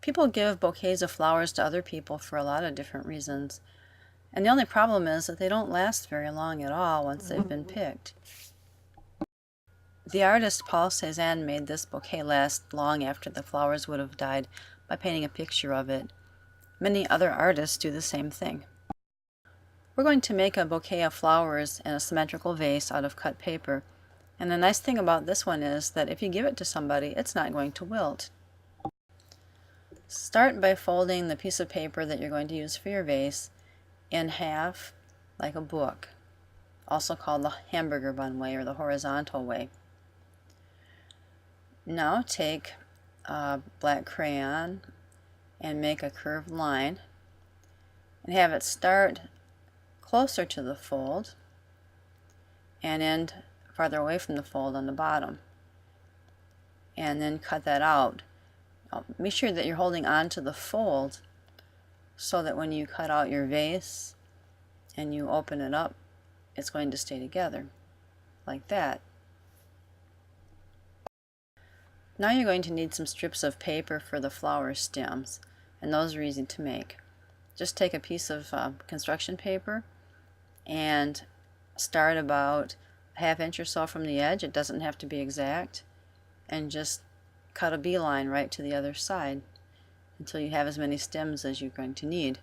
People give bouquets of flowers to other people for a lot of different reasons. And the only problem is that they don't last very long at all once they've been picked. The artist Paul Cézanne made this bouquet last long after the flowers would have died by painting a picture of it. Many other artists do the same thing. We're going to make a bouquet of flowers in a symmetrical vase out of cut paper. And the nice thing about this one is that if you give it to somebody, it's not going to wilt. Start by folding the piece of paper that you're going to use for your vase in half, like a book, also called the hamburger bun way or the horizontal way. Now take a black crayon and make a curved line and have it start closer to the fold and end farther away from the fold on the bottom, and then cut that out. Make sure that you're holding on to the fold so that when you cut out your vase and you open it up, it's going to stay together like that. Now you're going to need some strips of paper for the flower stems, and those are easy to make. Just take a piece of construction paper and start about a ½ inch or so from the edge. It doesn't have to be exact, and just cut a beeline right to the other side until you have as many stems as you're going to need.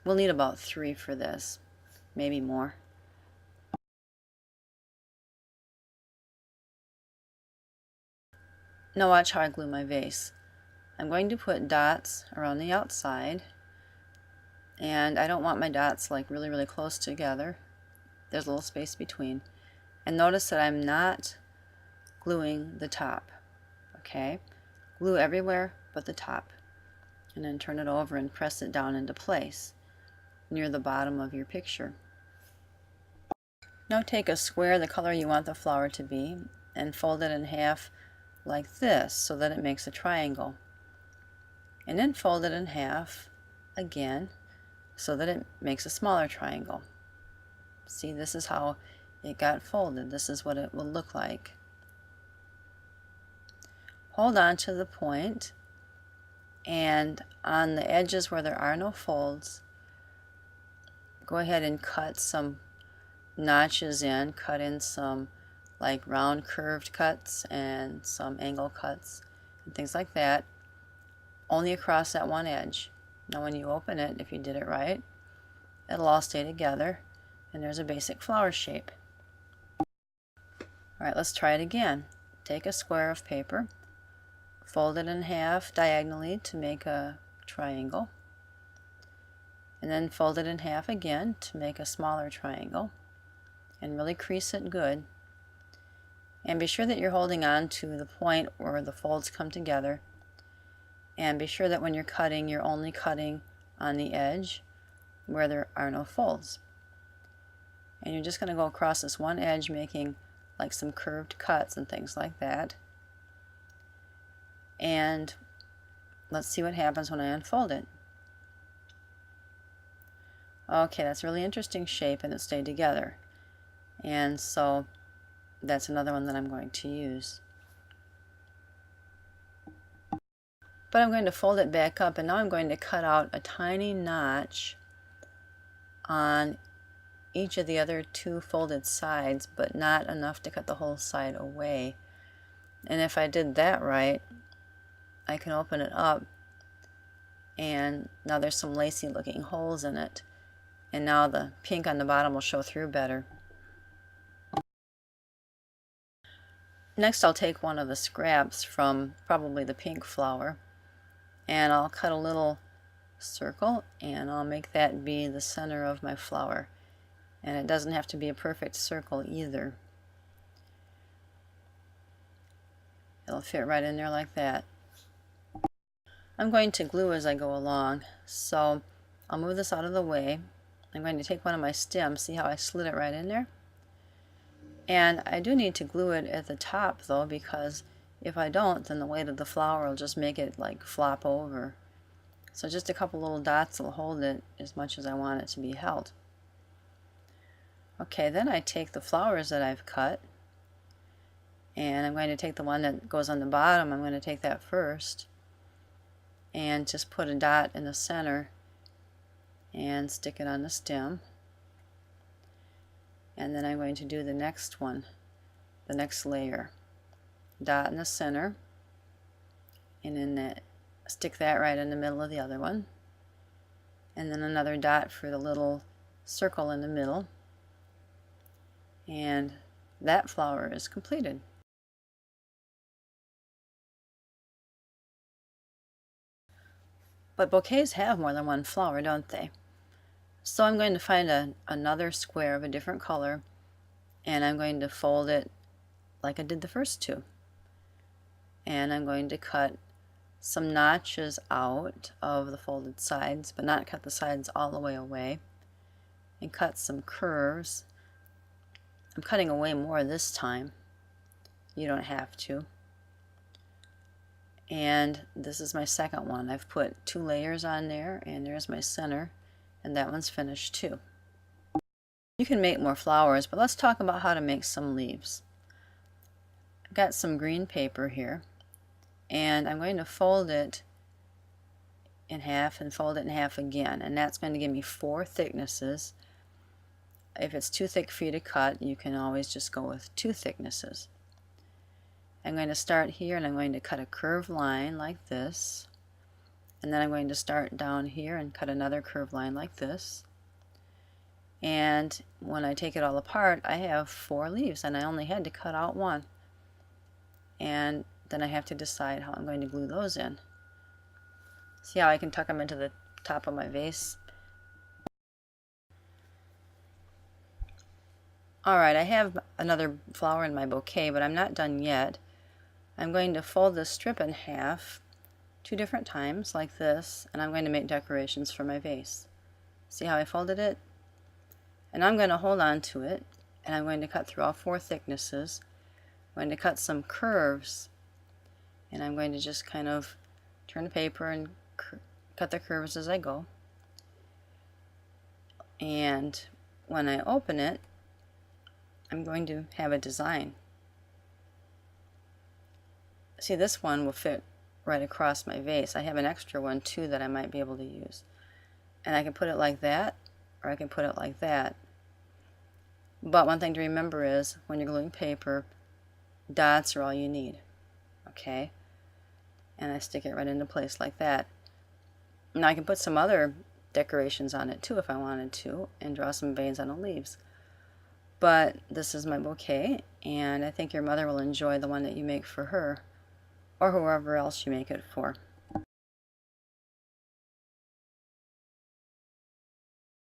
We'll need about 3 for this, maybe more. Now watch how I glue my vase. I'm going to put dots around the outside, and I don't want my dots like really close together. There's a little space between. And notice that I'm not gluing the top. Okay? Glue everywhere but the top. And then turn it over and press it down into place near the bottom of your picture. Now take a square the color you want the flower to be and fold it in half like this so that it makes a triangle. And then fold it in half again so that it makes a smaller triangle. See, this is how it got folded. This is what it will look like. Hold on to the point, and on the edges where there are no folds, go ahead and cut some notches in. Cut in some like round curved cuts and some angle cuts and things like that, only across that one edge. Now when you open it, if you did it right, it'll all stay together and there's a basic flower shape. Alright, let's try it again. Take a square of paper, fold it in half diagonally to make a triangle, and then fold it in half again to make a smaller triangle, and really crease it good. And be sure that you're holding on to the point where the folds come together, and be sure that when you're cutting, you're only cutting on the edge where there are no folds. And you're just going to go across this one edge, making like some curved cuts and things like that. And let's see what happens when I unfold it. Okay, that's a really interesting shape, and it stayed together. And so that's another one that I'm going to use. But I'm going to fold it back up, and now I'm going to cut out a tiny notch on each of the other 2 folded sides, but not enough to cut the whole side away. And if I did that right, I can open it up, and now there's some lacy looking holes in it, and now the pink on the bottom will show through better. Next I'll take one of the scraps from probably the pink flower, and I'll cut a little circle, and I'll make that be the center of my flower. And it doesn't have to be a perfect circle either. It'll fit right in there like that. I'm going to glue as I go along, so I'll move this out of the way. I'm going to take one of my stems. See how I slid it right in there? And I do need to glue it at the top though, because if I don't, then the weight of the flower will just make it like flop over. So just a couple little dots will hold it as much as I want it to be held. Okay, then I take the flowers that I've cut, and I'm going to take the one that goes on the bottom. I'm going to take that first, and just put a dot in the center and stick it on the stem. And then I'm going to do the next one, the next layer. Dot in the center, and then stick that right in the middle of the other one. And then another dot for the little circle in the middle. And that flower is completed. But bouquets have more than one flower, don't they? So I'm going to find another square of a different color, and I'm going to fold it like I did the first two. And I'm going to cut some notches out of the folded sides, but not cut the sides all the way away, and cut some curves. I'm cutting away more this time. You don't have to. And this is my second one. I've put 2 layers on there, and there's my center, and that one's finished too. You can make more flowers, but let's talk about how to make some leaves. I've got some green paper here, and I'm going to fold it in half and fold it in half again, and that's going to give me 4 thicknesses. If it's too thick for you to cut, you can always just go with 2 thicknesses. I'm going to start here, and I'm going to cut a curved line like this, and then I'm going to start down here and cut another curved line like this. And when I take it all apart, I have 4 leaves, and I only had to cut out 1. And then I have to decide how I'm going to glue those in. See how I can tuck them into the top of my vase? Alright, I have another flower in my bouquet, but I'm not done yet. I'm going to fold this strip in half 2 different times like this, and I'm going to make decorations for my vase. See how I folded it? And I'm going to hold on to it, and I'm going to cut through all 4 thicknesses. I'm going to cut some curves, and I'm going to just kind of turn the paper and cut the curves as I go. And when I open it, I'm going to have a design. See, this one will fit right across my vase. I have an extra one too that I might be able to use. And I can put it like that, or I can put it like that. But one thing to remember is, when you're gluing paper, dots are all you need. Okay? And I stick it right into place like that. Now I can put some other decorations on it too if I wanted to, and draw some veins on the leaves. But this is my bouquet, and I think your mother will enjoy the one that you make for her, or whoever else you make it for.